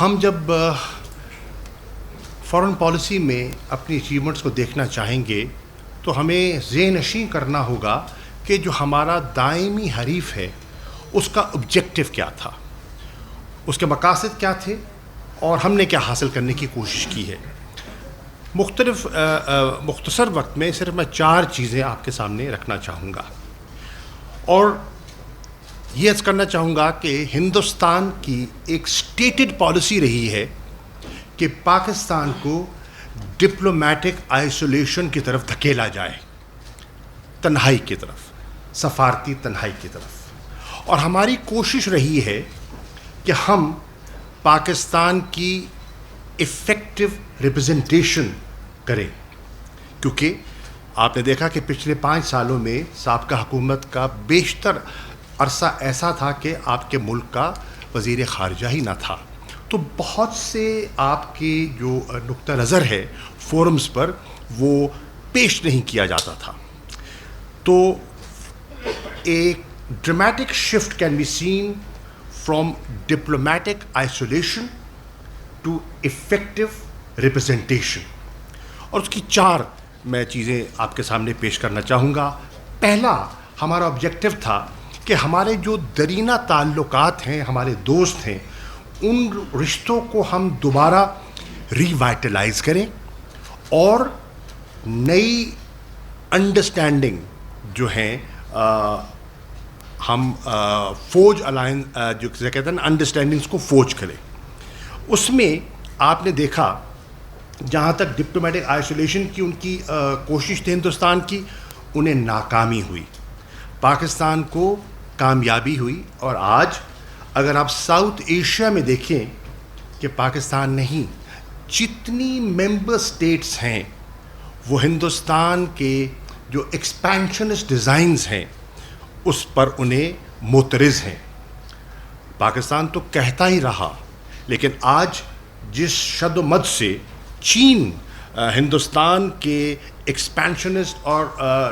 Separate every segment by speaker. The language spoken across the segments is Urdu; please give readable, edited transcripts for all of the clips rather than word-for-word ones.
Speaker 1: ہم جب فارن پالیسی میں اپنی اچیومنٹس کو دیکھنا چاہیں گے تو ہمیں ذہن نشین کرنا ہوگا کہ جو ہمارا دائمی حریف ہے اس کا آبجیکٹو کیا تھا، اس کے مقاصد کیا تھے اور ہم نے کیا حاصل کرنے کی کوشش کی ہے۔ مختصر وقت میں صرف میں 4 چیزیں آپ کے سامنے رکھنا چاہوں گا اور یہ عرض کرنا چاہوں گا کہ ہندوستان کی ایک سٹیٹڈ پالیسی رہی ہے کہ پاکستان کو ڈپلومیٹک آئسولیشن کی طرف دھکیلا جائے، تنہائی کی طرف، سفارتی تنہائی کی طرف، اور ہماری کوشش رہی ہے کہ ہم پاکستان کی ایفیکٹو ریپرزنٹیشن کریں، کیونکہ آپ نے دیکھا کہ پچھلے 5 سالوں میں سابقہ حکومت کا بیشتر عرصہ ایسا تھا کہ آپ کے ملک کا وزیر خارجہ ہی نہ تھا، تو بہت سے آپ کی جو نقطہ نظر ہے فورمز پر وہ پیش نہیں کیا جاتا تھا۔ تو ایک dramatic shift can be seen from diplomatic isolation to effective representation, اور اس کی 4 میں چیزیں آپ کے سامنے پیش کرنا چاہوں گا۔ پہلا ہمارا آبجیکٹو تھا کہ ہمارے جو درینہ تعلقات ہیں، ہمارے دوست ہیں، ان رشتوں کو ہم دوبارہ ری وائٹلائز کریں اور نئی انڈرسٹینڈنگ جو ہیں ہم فوج الائنس جو کہتے ہیں نا انڈرسٹینڈنگس کو فوج کریں۔ اس میں آپ نے دیکھا جہاں تک ڈپلومیٹک آئسولیشن کی ان کی کوشش تھی ہندوستان کی، انہیں ناکامی ہوئی، پاکستان کو کامیابی ہوئی، اور آج اگر آپ ساؤتھ ایشیا میں دیکھیں کہ پاکستان نہیں، جتنی ممبر سٹیٹس ہیں وہ ہندوستان کے جو ایکسپینشنسٹ ڈیزائنز ہیں اس پر انہیں معترض ہیں۔ پاکستان تو کہتا ہی رہا، لیکن آج جس شد و مد سے چین ہندوستان کے ایکسپینشنسٹ اور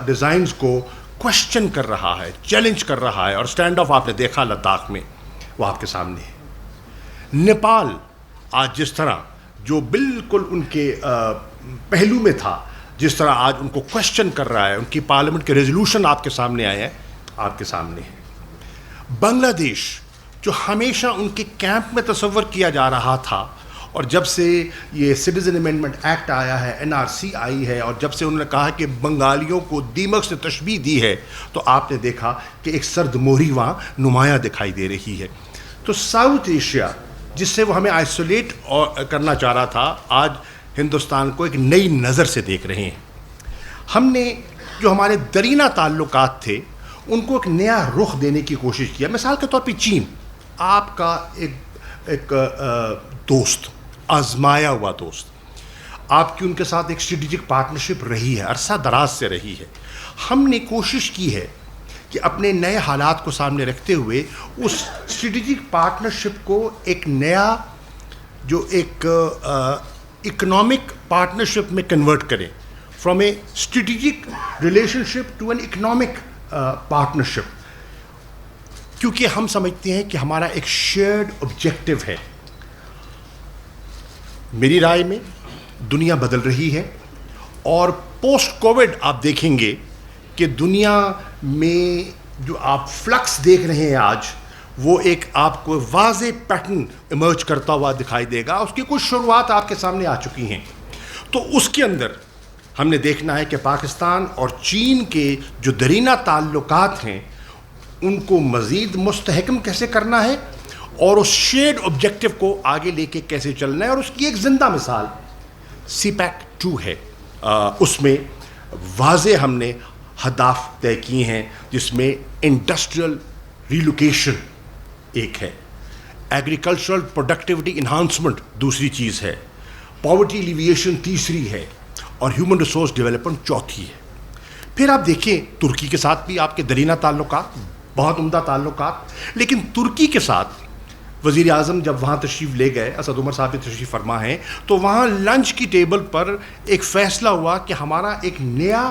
Speaker 1: ڈیزائنز کو کوشچن کر رہا ہے، چیلنج کر رہا ہے، اور سٹینڈ آف آپ نے دیکھا لداخ میں، وہ آپ کے سامنے ہے۔ نیپال آج جس طرح جو بالکل ان کے پہلو میں تھا، جس طرح آج ان کو کوشچن کر رہا ہے، ان کی پارلیمنٹ کے ریزولوشن آپ کے سامنے آئے ہیں، آپ کے سامنے ہے۔ بنگلہ دیش جو ہمیشہ ان کے کیمپ میں تصور کیا جا رہا تھا، اور جب سے یہ سٹیزن امینڈمنٹ ایکٹ آیا ہے، NRC آئی ہے، اور جب سے انہوں نے کہا کہ بنگالیوں کو دیمک سے تشبیہ دی ہے، تو آپ نے دیکھا کہ ایک سرد موہری وہاں نمایاں دکھائی دے رہی ہے۔ تو ساؤتھ ایشیا جس سے وہ ہمیں آئسولیٹ کرنا چاہ رہا تھا، آج ہندوستان کو ایک نئی نظر سے دیکھ رہے ہیں۔ ہم نے جو ہمارے درینہ تعلقات تھے ان کو ایک نیا رخ دینے کی کوشش کیا۔ مثال کے طور پہ چین آپ کا ایک دوست، آزمایا ہوا دوست، آپ کی ان کے ساتھ ایک اسٹریٹجک پارٹنرشپ رہی ہے، عرصہ دراز سے رہی ہے۔ ہم نے کوشش کی ہے کہ اپنے نئے حالات کو سامنے رکھتے ہوئے اس اسٹریٹجک پارٹنرشپ کو ایک نیا جو ایک اکنامک پارٹنرشپ میں کنورٹ کریں، from a strategic relationship to an economic partnership, کیونکہ ہم سمجھتے ہیں کہ ہمارا ایک شیئرڈ آبجیکٹو ہے۔ میری رائے میں دنیا بدل رہی ہے، اور پوسٹ کووڈ آپ دیکھیں گے کہ دنیا میں جو آپ فلکس دیکھ رہے ہیں آج، وہ ایک آپ کو واضح پیٹرن ایمرج کرتا ہوا دکھائی دے گا۔ اس کی کچھ شروعات آپ کے سامنے آ چکی ہیں، تو اس کے اندر ہم نے دیکھنا ہے کہ پاکستان اور چین کے جو درینہ تعلقات ہیں ان کو مزید مستحکم کیسے کرنا ہے، اور اس شیئرڈ آبجیکٹو کو آگے لے کے کیسے چلنا ہے۔ اور اس کی ایک زندہ مثال CPEC-2 ہے۔ اس میں واضح ہم نے ہدف طے کیے ہیں، جس میں انڈسٹریل ریلوکیشن ایک ہے، ایگریکلچرل پروڈکٹیوٹی انہانسمنٹ دوسری چیز ہے، پاورٹی ایلیویشن تیسری ہے، اور ہیومن ریسورس ڈیولپمنٹ چوتھی ہے۔ پھر آپ دیکھیں ترکی کے ساتھ بھی آپ کے درینہ تعلقات، بہت عمدہ تعلقات، لیکن ترکی کے ساتھ وزیر اعظم جب وہاں تشریف لے گئے، اسد عمر صاحب بھی تشریف فرما ہیں، تو وہاں لنچ کی ٹیبل پر ایک فیصلہ ہوا کہ ہمارا ایک نیا